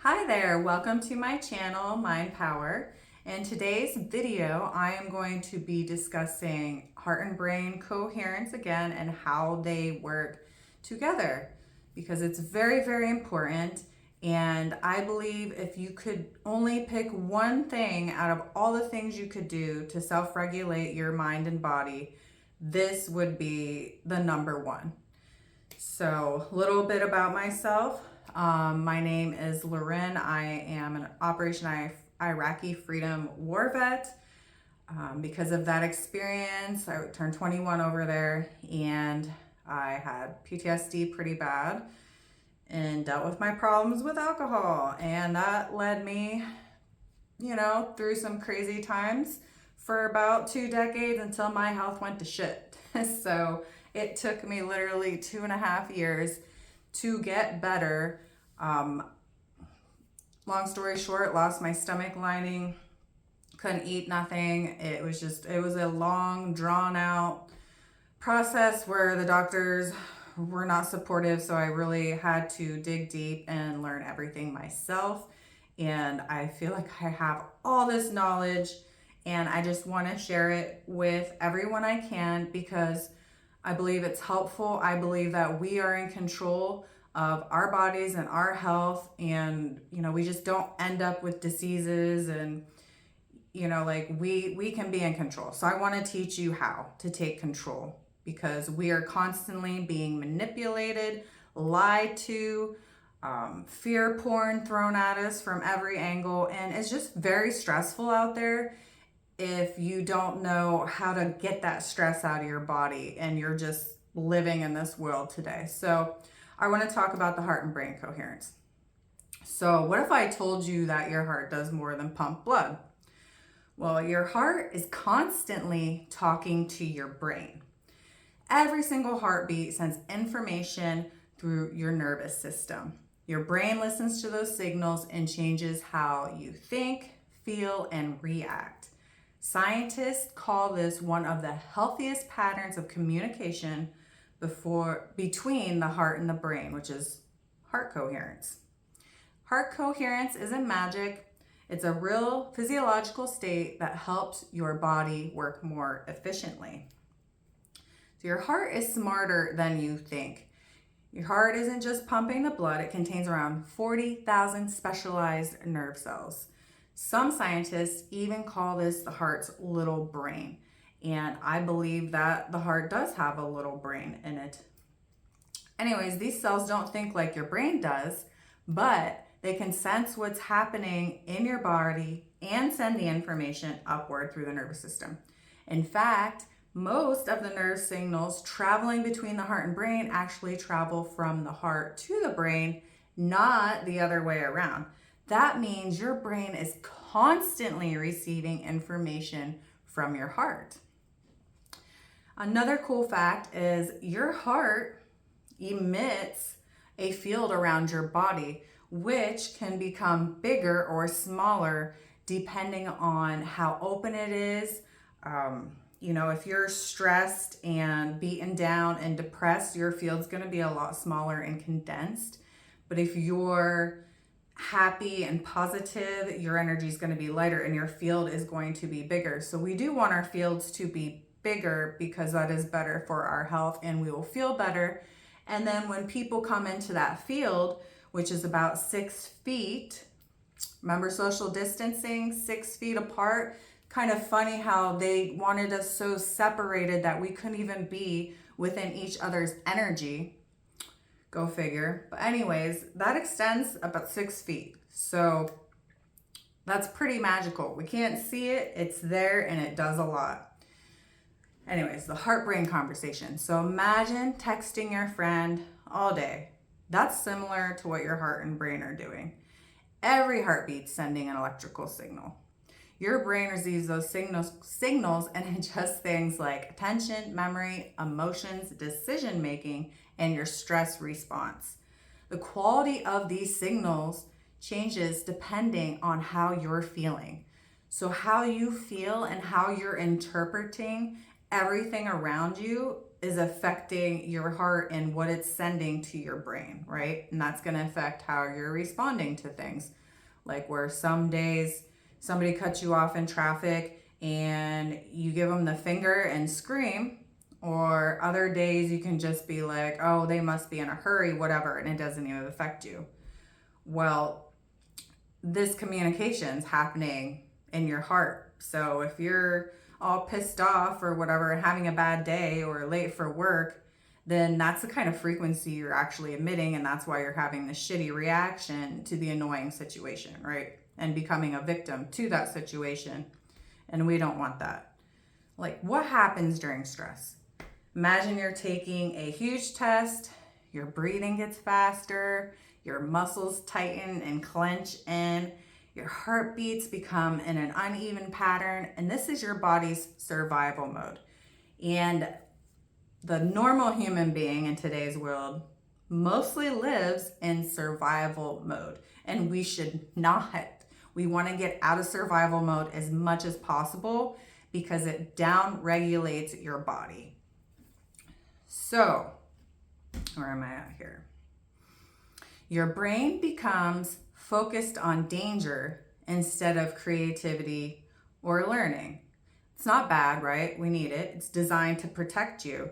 Hi there, welcome to my channel, Mind Power. In today's video, I am going to be discussing heart and brain coherence again and how they work together because it's very, very important. And I believe if you could only pick one thing out of all the things you could do to self-regulate your mind and body, this would be the number one. So, a little bit about myself. My name is Lauren. I am an Operation Iraqi Freedom War vet. Because of that experience, I turned 21 over there and I had PTSD pretty bad and dealt with my problems with alcohol. And that led me, through some crazy times for about 2 decades until my health went to shit. So it took me literally 2.5 years to get better. Long story short, lost my stomach lining, couldn't eat nothing. It was a long, drawn out process where the doctors were not supportive. So I really had to dig deep and learn everything myself. And I feel like I have all this knowledge and I just want to share it with everyone I can because I believe it's helpful. I believe that we are in control of our bodies and our health, and we just don't end up with diseases, and we can be in control. So I want to teach you how to take control because we are constantly being manipulated, lied to, fear porn thrown at us from every angle, and it's just very stressful out there if you don't know how to get that stress out of your body and you're just living in this world today. So I want to talk about the heart and brain coherence. So what if I told you that your heart does more than pump blood? Well, your heart is constantly talking to your brain. Every single heartbeat sends information through your nervous system. Your brain listens to those signals and changes how you think, feel, and react. Scientists call this one of the healthiest patterns of communication between the heart and the brain, which is heart coherence. Heart coherence isn't magic. It's a real physiological state that helps your body work more efficiently. So your heart is smarter than you think. Your heart isn't just pumping the blood, it contains around 40,000 specialized nerve cells. Some scientists even call this the heart's little brain. And I believe that the heart does have a little brain in it. Anyways, these cells don't think like your brain does, but they can sense what's happening in your body and send the information upward through the nervous system. In fact, most of the nerve signals traveling between the heart and brain actually travel from the heart to the brain, not the other way around. That means your brain is constantly receiving information from your heart. Another cool fact is your heart emits a field around your body, which can become bigger or smaller depending on how open it is. If you're stressed and beaten down and depressed, your field's going to be a lot smaller and condensed. But if you're happy and positive, your energy is going to be lighter and your field is going to be bigger. So we do want our fields to be bigger because that is better for our health and we will feel better. And then when people come into that field, which is about 6 feet, remember social distancing, 6 feet apart, kind of funny how they wanted us so separated that we couldn't even be within each other's energy. Go figure. But anyways, that extends about 6 feet. So that's pretty magical. We can't see it. It's there and it does a lot. Anyways, the heart-brain conversation. So imagine texting your friend all day. That's similar to what your heart and brain are doing. Every heartbeat's sending an electrical signal. Your brain receives those signals and adjusts things like attention, memory, emotions, decision-making, and your stress response. The quality of these signals changes depending on how you're feeling. So how you feel and how you're interpreting everything around you is affecting your heart and what it's sending to your brain, right? And that's going to affect how you're responding to things. Like where some days somebody cuts you off in traffic and you give them the finger and scream, or other days you can just be like, oh, they must be in a hurry, whatever, and it doesn't even affect you. Well, this communication's happening in your heart. So if you're all pissed off or whatever, having a bad day or late for work, then that's the kind of frequency you're actually emitting, and that's why you're having the shitty reaction to the annoying situation, right? And becoming a victim to that situation. And we don't want that. Like, what happens during stress? Imagine you're taking a huge test, your breathing gets faster, your muscles tighten and clench in, your heartbeats become in an uneven pattern, and this is your body's survival mode. And the normal human being in today's world mostly lives in survival mode, and we should not. We want to get out of survival mode as much as possible because it down regulates your body. So, where am I at here? Your brain becomes focused on danger instead of creativity or learning. It's not bad, right? We need it. It's designed to protect you.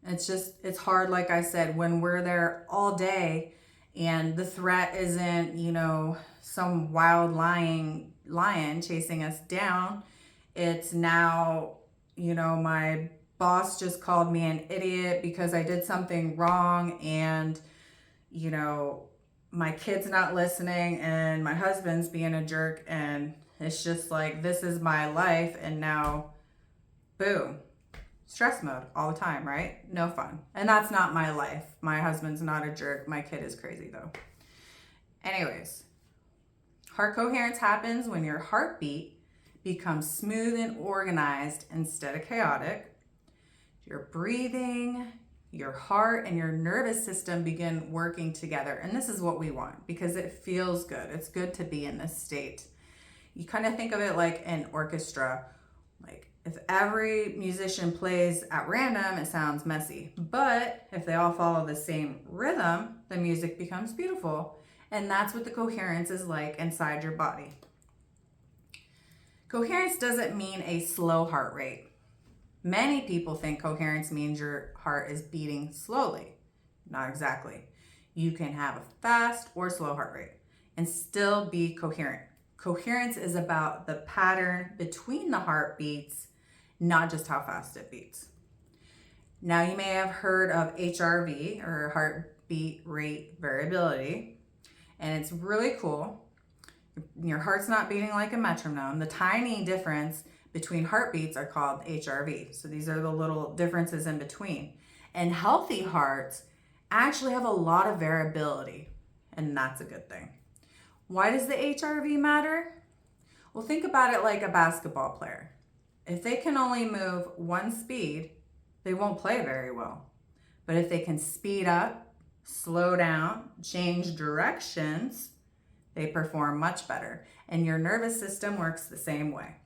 It's hard, like I said, when we're there all day and the threat isn't, some wild lion chasing us down. It's now, my boss just called me an idiot because I did something wrong, and, my kid's not listening and my husband's being a jerk, and it's just like, this is my life, and now, boom, stress mode all the time, right? No fun. And that's not my life. My husband's not a jerk. My kid is crazy though. Anyways, heart coherence happens when your heartbeat becomes smooth and organized instead of chaotic. Your breathing, your heart, and your nervous system begin working together. And this is what we want because it feels good. It's good to be in this state. You kind of think of it like an orchestra. Like if every musician plays at random, it sounds messy. But if they all follow the same rhythm, the music becomes beautiful. And that's what the coherence is like inside your body. Coherence doesn't mean a slow heart rate. Many people think coherence means your heart is beating slowly. Not exactly. You can have a fast or slow heart rate and still be coherent. Coherence is about the pattern between the heartbeats, not just how fast it beats. Now, you may have heard of HRV, or heartbeat rate variability, and it's really cool. Your heart's not beating like a metronome. The tiny difference between heartbeats are called HRV. So these are the little differences in between. And healthy hearts actually have a lot of variability, and that's a good thing. Why does the HRV matter? Well, think about it like a basketball player. If they can only move one speed, they won't play very well. But if they can speed up, slow down, change directions, they perform much better. And your nervous system works the same way.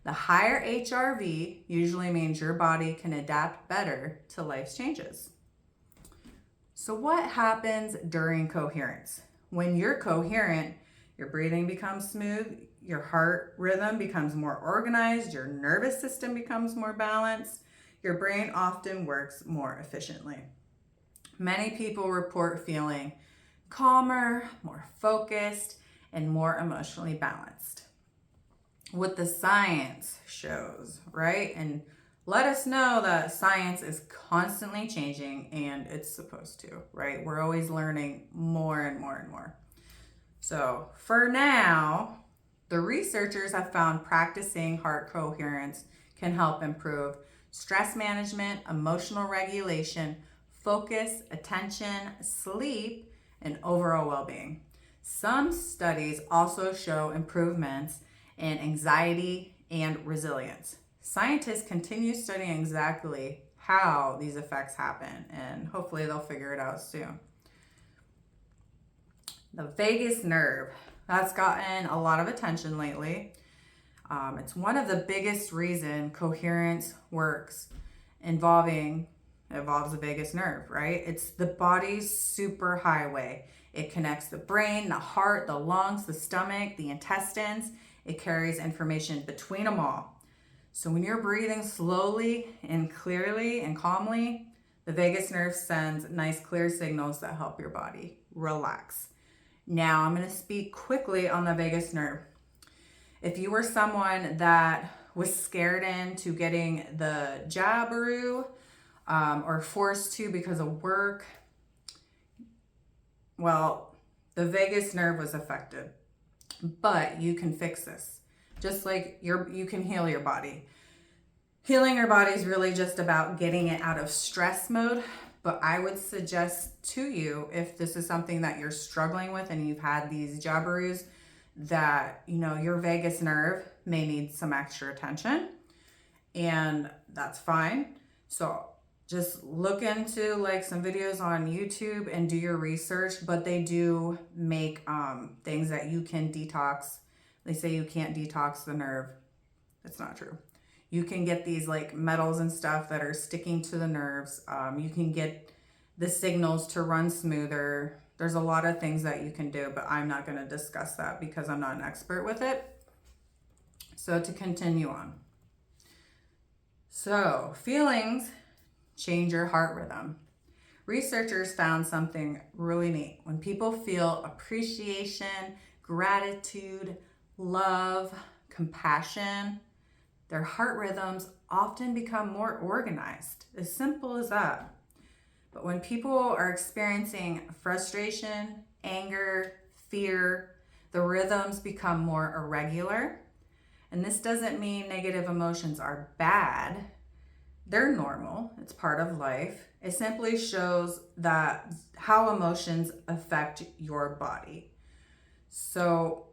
The higher HRV usually means your body can adapt better to life's changes. So what happens during coherence? When you're coherent, your breathing becomes smooth, your heart rhythm becomes more organized, your nervous system becomes more balanced, your brain often works more efficiently. Many people report feeling calmer, more focused, and more emotionally balanced. What the science shows, right? And let us know that science is constantly changing, and it's supposed to, right? We're always learning more and more and more. So for now, the researchers have found practicing heart coherence can help improve stress management, emotional regulation, focus, attention, sleep, and overall well-being. Some studies also show improvements in anxiety and resilience. Scientists continue studying exactly how these effects happen, and hopefully they'll figure it out soon. The vagus nerve, that's gotten a lot of attention lately. It's one of the biggest reasons coherence works, involving It involves the vagus nerve, right? It's the body's superhighway. It connects the brain, the heart, the lungs, the stomach, the intestines. It carries information between them all. So when you're breathing slowly and clearly and calmly, the vagus nerve sends nice clear signals that help your body relax. Now I'm going to speak quickly on the vagus nerve. If you were someone that was scared into getting the jabberoo or forced to because of work, well, the vagus nerve was affected. But you can fix this. Just like you can heal your body. Healing your body is really just about getting it out of stress mode. But I would suggest to you, if this is something that you're struggling with and you've had these jabberoos, that, you know, your vagus nerve may need some extra attention, and that's fine. So just look into like some videos on YouTube and do your research, but they do make things that you can detox. They say you can't detox the nerve. It's not true. You can get these like metals and stuff that are sticking to the nerves. You can get the signals to run smoother. There's a lot of things that you can do, but I'm not going to discuss that because I'm not an expert with it. So to continue on. So feelings change your heart rhythm. Researchers found something really neat. When people feel appreciation, gratitude, love, compassion, their heart rhythms often become more organized. As simple as that. But when people are experiencing frustration, anger, fear, the rhythms become more irregular. And this doesn't mean negative emotions are bad. They're normal. It's part of life. It simply shows that how emotions affect your body. So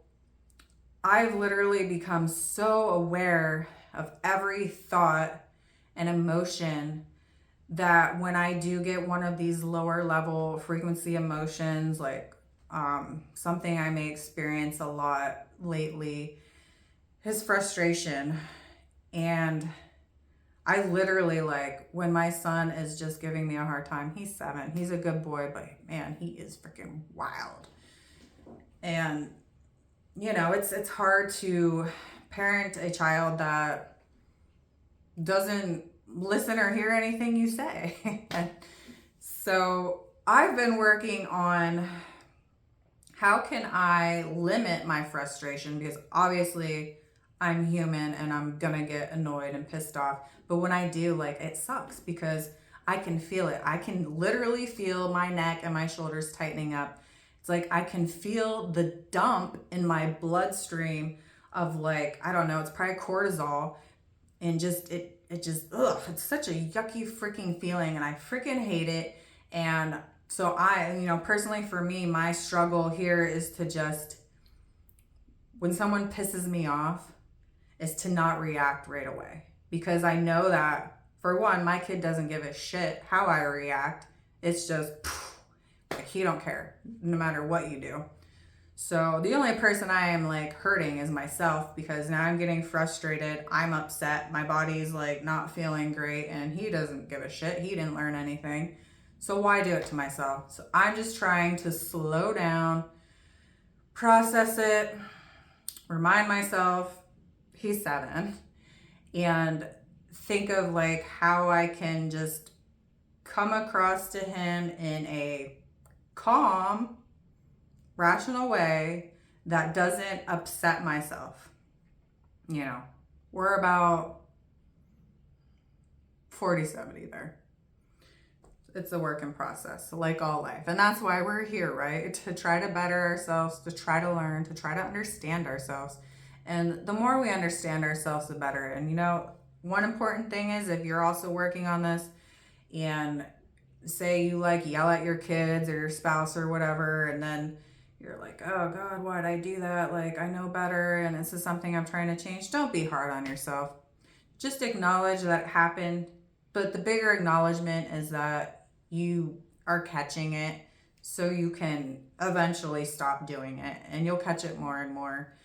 I've literally become so aware of every thought and emotion that when I do get one of these lower level frequency emotions, like something I may experience a lot lately is frustration. And I literally, like, when my son is just giving me a hard time, he's 7, he's a good boy, but man, he is freaking wild. And you know, it's hard to parent a child that doesn't listen or hear anything you say. So I've been working on how can I limit my frustration, because obviously I'm human and I'm gonna get annoyed and pissed off. But when I do, like, it sucks because I can feel it. I can literally feel my neck and my shoulders tightening up. It's like I can feel the dump in my bloodstream of, like, I don't know, it's probably cortisol, and just it just, it's such a yucky freaking feeling, and I freaking hate it. And so I, you know, personally for me, my struggle here is to just, when someone pisses me off, is to not react right away. Because I know that, for one, my kid doesn't give a shit how I react. It's just, like, he don't care, no matter what you do. So the only person I am, like, hurting is myself, because now I'm getting frustrated. I'm upset. My body's, like, not feeling great, and he doesn't give a shit. He didn't learn anything. So why do it to myself? So I'm just trying to slow down, process it, remind myself he's 7, and think of, like, how I can just come across to him in a calm, rational way that doesn't upset myself. You know, we're about 40-70 there. It's a work in process, like all life. And that's why we're here, right? To try to better ourselves, to try to learn, to try to understand ourselves. And the more we understand ourselves, the better. And, you know, one important thing is, if you're also working on this and say you, like, yell at your kids or your spouse or whatever, and then you're like, oh God, why'd I do that? Like, I know better, and this is something I'm trying to change. Don't be hard on yourself. Just acknowledge that it happened. But the bigger acknowledgement is that you are catching it, so you can eventually stop doing it, and you'll catch it more and more.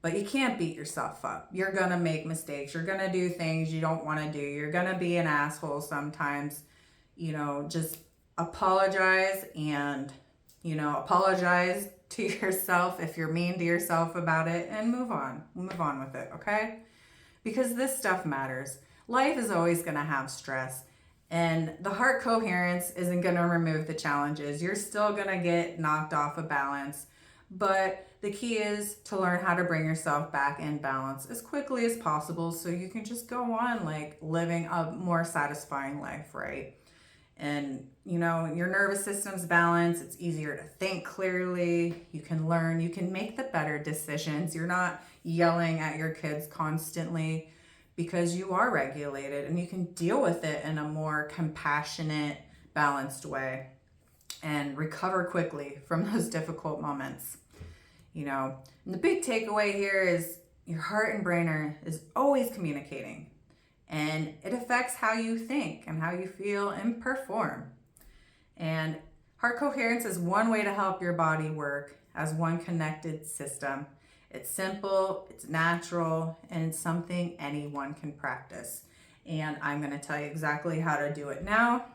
But you can't beat yourself up. You're gonna make mistakes. You're gonna do things you don't want to do. You're gonna be an asshole sometimes. just apologize and, apologize to yourself if you're mean to yourself about it, and move on. Move on with it, okay? Because this stuff matters. Life is always going to have stress, and the heart coherence isn't going to remove the challenges. You're still going to get knocked off of balance, but the key is to learn how to bring yourself back in balance as quickly as possible so you can just go on like living a more satisfying life, right? And your nervous system's balanced. It's easier to think clearly. You can learn, you can make the better decisions. You're not yelling at your kids constantly because you are regulated, and you can deal with it in a more compassionate, balanced way and recover quickly from those difficult moments. And the big takeaway here is your heart and brain is always communicating, and it affects how you think and how you feel and perform. And heart coherence is one way to help your body work as one connected system. It's simple, it's natural, and it's something anyone can practice. And I'm going to tell you exactly how to do it now.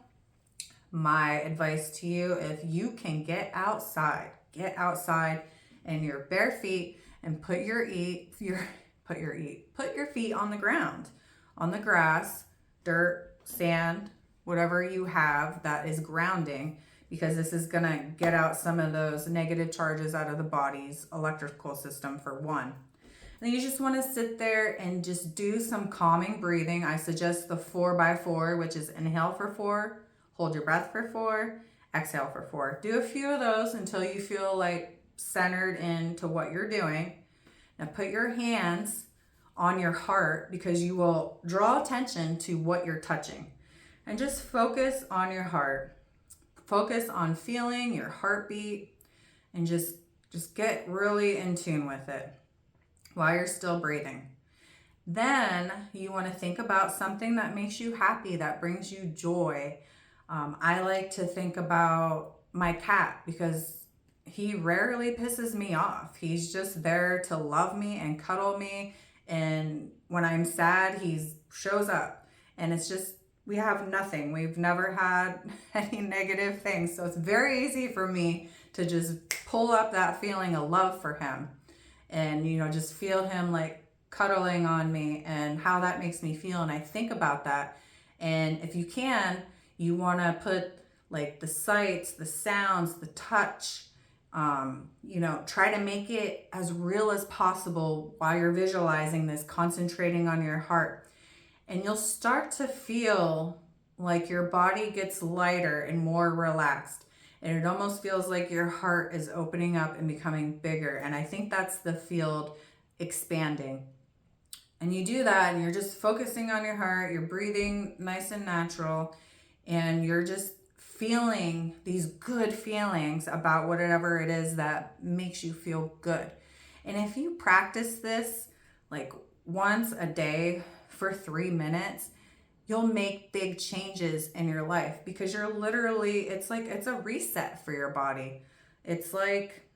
My advice to you, if you can get outside in your bare feet and put your feet on the ground, on the grass, dirt, sand, whatever you have that is grounding, because this is going to get out some of those negative charges out of the body's electrical system, for one. And you just want to sit there and just do some calming breathing. I suggest the 4x4, which is inhale for 4, hold your breath for 4, exhale for 4. Do a few of those until you feel like centered into what you're doing. Now put your hands on your heart, because you will draw attention to what you're touching. And just focus on your heart. Focus on feeling your heartbeat, and just get really in tune with it while you're still breathing. Then you want to think about something that makes you happy, that brings you joy. I like to think about my cat, because he rarely pisses me off. He's just there to love me and cuddle me. And when I'm sad, he shows up. And it's just, we have nothing. We've never had any negative things. So it's very easy for me to just pull up that feeling of love for him. And, just feel him like cuddling on me and how that makes me feel. And I think about that. And if you can, you want to put like the sights, the sounds, the touch, try to make it as real as possible while you're visualizing this, concentrating on your heart. And you'll start to feel like your body gets lighter and more relaxed. And it almost feels like your heart is opening up and becoming bigger. And I think that's the field expanding. And you do that, and you're just focusing on your heart, you're breathing nice and natural, and you're just feeling these good feelings about whatever it is that makes you feel good. And if you practice this like once a day for 3 minutes, you'll make big changes in your life, because you're literally, it's a reset for your body. It's like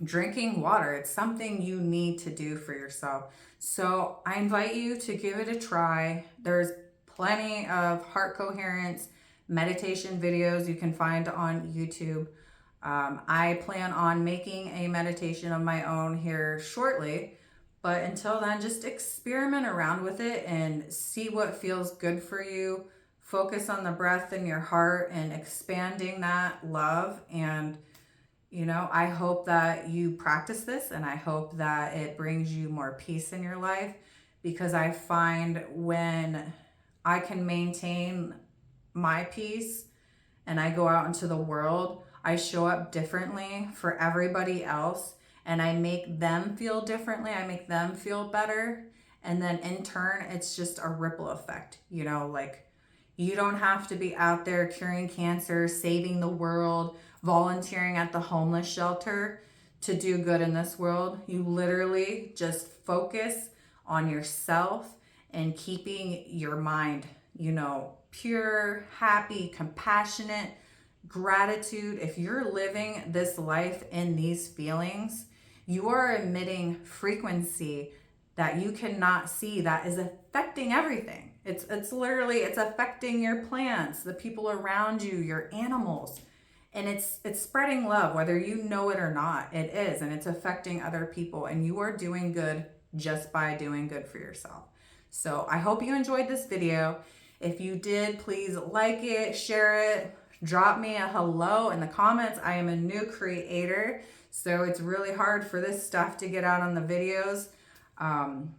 drinking water. It's something you need to do for yourself. So I invite you to give it a try. There's plenty of heart coherence meditation videos you can find on YouTube. I plan on making a meditation of my own here shortly, but until then, just experiment around with it and see what feels good for you. Focus on the breath in your heart and expanding that love. And I hope that you practice this, and I hope that it brings you more peace in your life, because I find when I can maintain my peace and I go out into the world, I show up differently for everybody else, and I make them feel differently. I make them feel better. And then in turn, it's just a ripple effect. Like, you don't have to be out there curing cancer, saving the world, volunteering at the homeless shelter to do good in this world. You literally just focus on yourself and keeping your mind, pure, happy, compassionate, gratitude. If you're living this life in these feelings, you are emitting frequency that you cannot see that is affecting everything. It's literally, it's affecting your plants, the people around you, your animals. And it's spreading love, whether you know it or not. It is, and it's affecting other people, and you are doing good just by doing good for yourself. So I hope you enjoyed this video. If you did, please like it, share it, drop me a hello in the comments. I am a new creator, so it's really hard for this stuff to get out on the videos.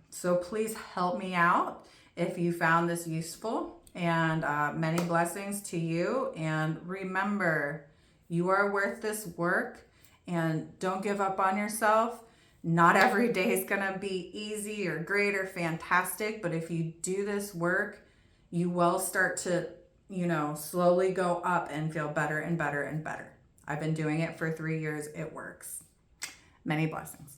So please help me out if you found this useful, and many blessings to you. And remember, you are worth this work, and don't give up on yourself. Not every day is going to be easy or great or fantastic, but if you do this work, you will start to, slowly go up and feel better and better and better. I've been doing it for 3 years. It works. Many blessings.